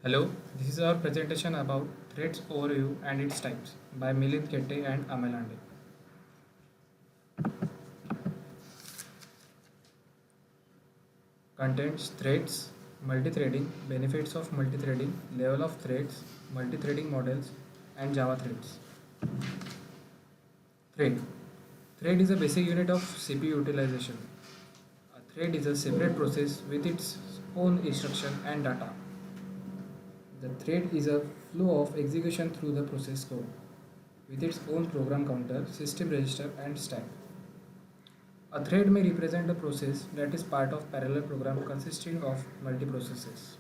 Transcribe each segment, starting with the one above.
Hello, this is our presentation about threads overview and its types by Milind Kette and Amelande. Contents threads, multithreading, benefits of multithreading, level of threads, multithreading models, and Java threads. Thread. Thread is a basic unit of CPU utilization. A thread is a separate process with its own instruction and data. The thread is a flow of execution through the process code with its own program counter, system register, and stack. A thread may represent a process that is part of parallel program consisting of multiprocesses.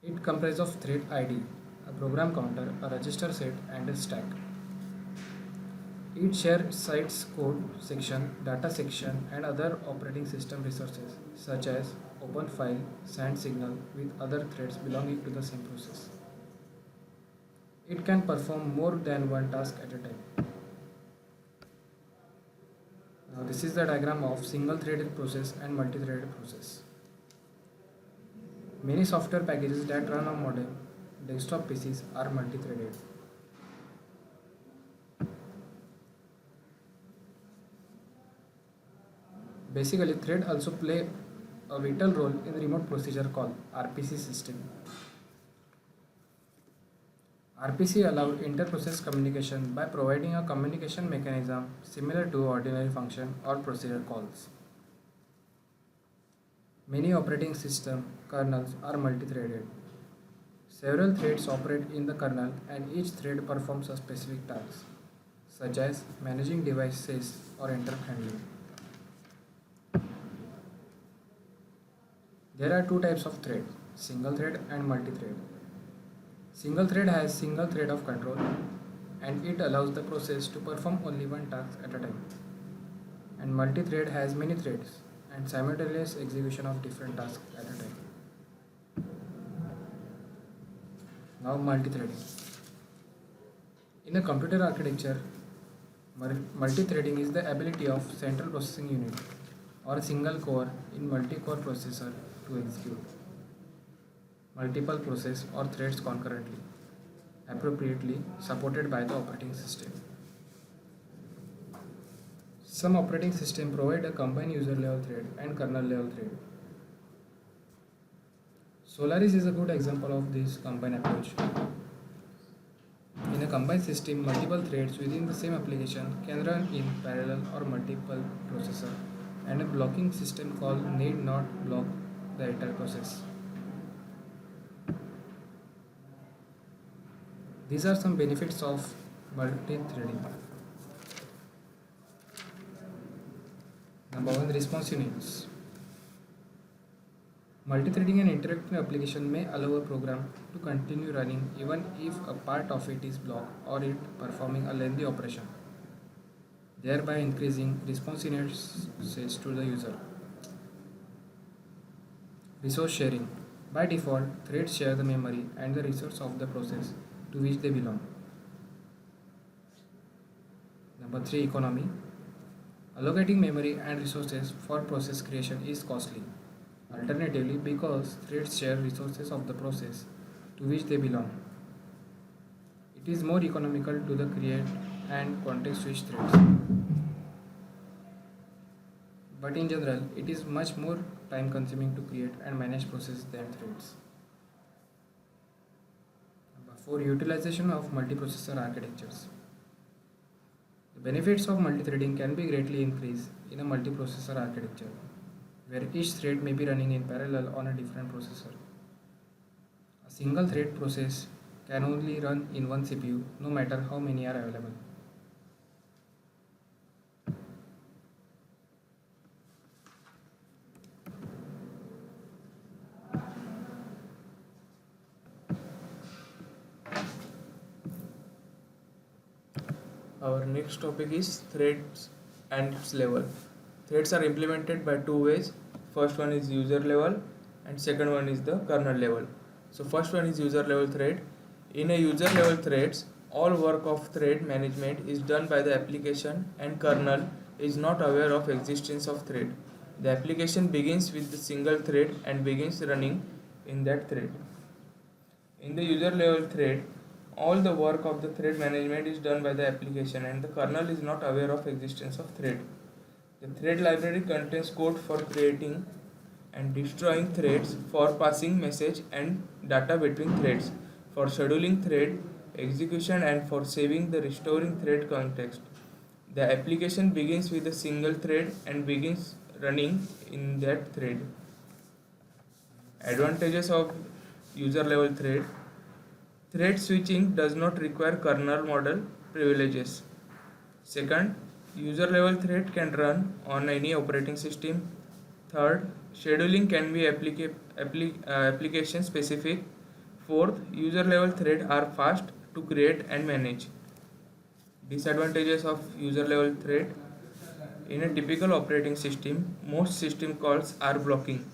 It comprises of thread ID, a program counter, a register set, and a stack. Each shares sites code section, data section, and other operating system resources such as open file, send signal with other threads belonging to the same process. It can perform more than one task at a time. Now this is the diagram of single-threaded process and multi-threaded process. Many software packages that run on modern desktop PCs are multi-threaded. Basically, thread also play a vital role in the remote procedure call RPC system. RPC allows inter-process communication by providing a communication mechanism similar to ordinary function or procedure calls. Many operating system kernels are multi-threaded. Several threads operate in the kernel and each thread performs a specific task, such as managing devices or interrupt handling. There are two types of thread, single thread and multi-thread. Single thread has single thread of control and it allows the process to perform only one task at a time. And multi-thread has many threads and simultaneous execution of different tasks at a time. Now multi-threading. In a computer architecture, multi-threading is the ability of central processing unit or a single core in multi-core processor to execute multiple process or threads concurrently, appropriately supported by the operating system. Some operating systems provide a combined user level thread and kernel level thread. Solaris is a good example of this combined approach. In a combined system, multiple threads within the same application can run in parallel or multiple processor, and a blocking system called need not block the entire process. These are some benefits of multi-threading. Number one, responsiveness. Multi-threading an interactive application may allow a program to continue running even if a part of it is blocked or it performing a lengthy operation, thereby increasing responsiveness to the user. Resource sharing. By default, threads share the memory and the resource of the process to which they belong. Number 3, economy. Allocating memory and resources for process creation is costly. Alternatively, because threads share resources of the process to which they belong, it is more economical to the create and context switch threads. But in general, it is much more time consuming to create and manage processes than threads. Number 4, utilization of multiprocessor architectures. The benefits of multithreading can be greatly increased in a multiprocessor architecture, where each thread may be running in parallel on a different processor. A single thread process can only run in one CPU no matter how many are available. Our next topic is threads and its level. Threads are implemented by two ways. First one is user level and second one is the kernel level. So first one is user level thread. In a user level threads, all work of thread management is done by the application and kernel is not aware of existence of thread. The application begins with the single thread and begins running in that thread. In the user level thread, all the work of the thread management is done by the application and the kernel is not aware of existence of thread. The thread library contains code for creating and destroying threads, for passing message and data between threads, for scheduling thread execution and for saving the restoring thread context. The application begins with a single thread and begins running in that thread. Advantages of user level thread. Thread switching does not require kernel model privileges. Second, user level thread can run on any operating system. Third, scheduling can be application specific. Fourth, user level thread are fast to create and manage. Disadvantages of user level thread. In a typical operating system, most system calls are blocking.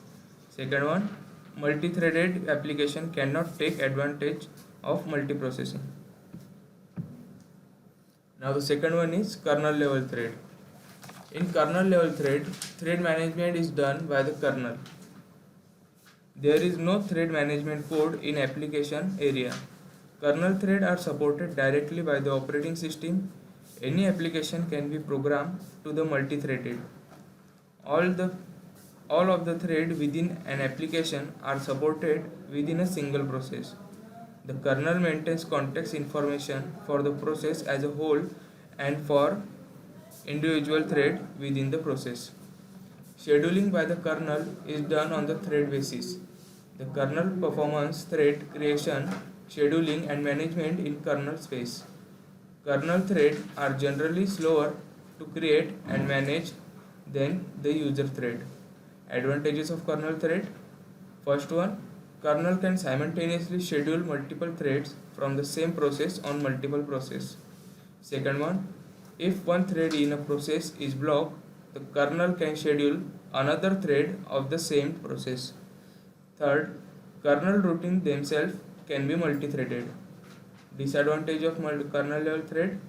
Second one, multi-threaded application cannot take advantage of multiprocessing. Now the second one is kernel level thread. In kernel level thread, thread management is done by the kernel. There is no thread management code in application area. Kernel threads are supported directly by the operating system. Any application can be programmed to the multi-threaded. All of the threads within an application are supported within a single process. The kernel maintains context information for the process as a whole and for individual thread within the process. Scheduling by the kernel is done on the thread basis. The kernel performs thread creation, scheduling and management in kernel space. Kernel threads are generally slower to create and manage than the user thread. Advantages of kernel thread. First one, kernel can simultaneously schedule multiple threads from the same process on multiple processes. Second one, if one thread in a process is blocked, the kernel can schedule another thread of the same process. Third, kernel routines themselves can be multi-threaded. Disadvantage of kernel level thread.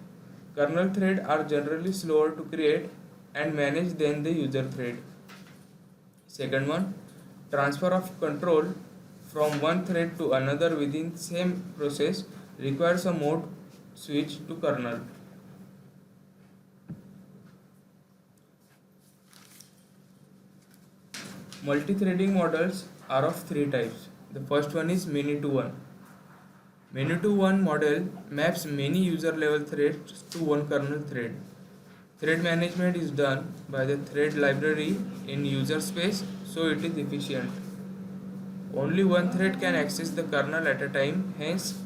Kernel threads are generally slower to create and manage than the user thread. Second one, transfer of control from one thread to another within same process requires a mode switch to kernel. Multi-threading models are of three types. The first one is many to one. Many to one model maps many user level threads to one kernel thread. Thread management is done by the thread library in user space, so it is efficient. Only one thread can access the kernel at a time, hence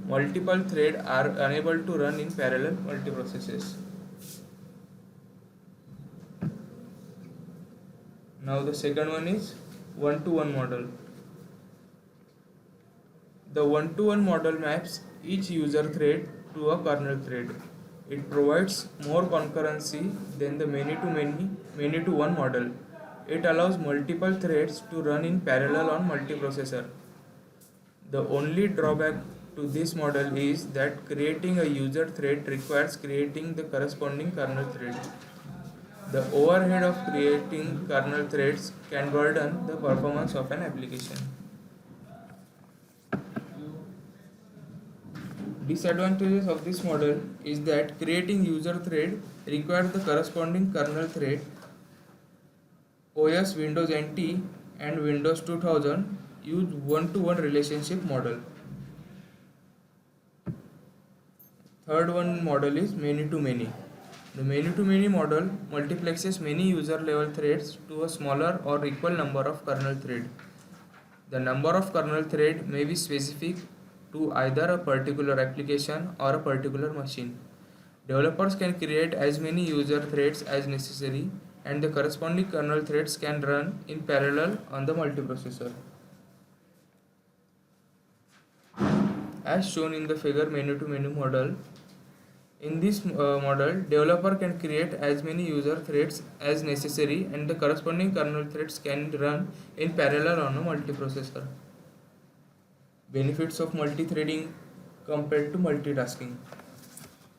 multiple threads are unable to run in parallel multiprocesses. Now the second one is one-to-one model. The one-to-one model maps each user thread to a kernel thread. It provides more concurrency than the many-to-one model. It allows multiple threads to run in parallel on multiprocessor. The only drawback to this model is that creating a user thread requires creating the corresponding kernel thread. The overhead of creating kernel threads can burden the performance of an application. Disadvantages of this model is that creating user thread requires the corresponding kernel thread. OS Windows NT and Windows 2000 use one-to-one relationship model. Third one model is many-to-many. The many-to-many model multiplexes many user level threads to a smaller or equal number of kernel threads. The number of kernel threads may be specific to either a particular application or a particular machine. Developers can create as many user threads as necessary, and the corresponding kernel threads can run in parallel on the multiprocessor. As shown in the figure many-to-many model, in this model, developer can create as many user threads as necessary and the corresponding kernel threads can run in parallel on a multiprocessor. Benefits of multi-threading compared to multitasking.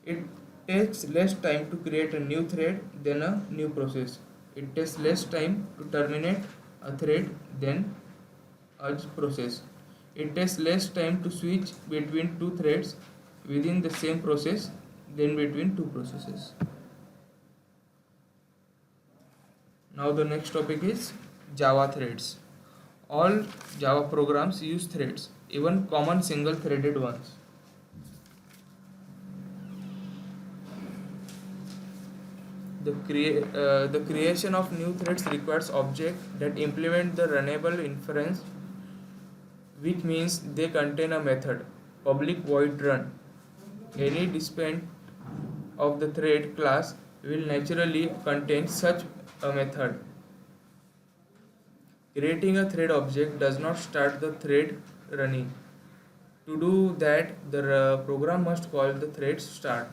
It takes less time to create a new thread than a new process. It takes less time to terminate a thread than a process. It takes less time to switch between two threads within the same process than between two processes. Now the next topic is Java threads. All Java programs use threads, even common single threaded ones. The creation of new threads requires objects that implement the runnable inference, which means they contain a method, public void run. Any dependent of the thread class will naturally contain such a method. Creating a thread object does not start the thread running. To do that, the program must call the thread start.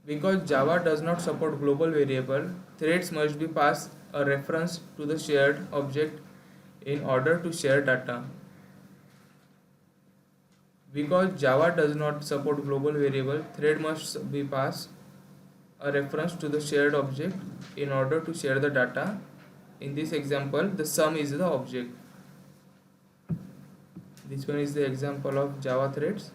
Because Java does not support global variable, threads must be passed a reference to the shared object in order to share data. Because Java does not support global variable, thread must be passed a reference to the shared object in order to share the data. In this example, the sum is the object. This one is the example of Java threads.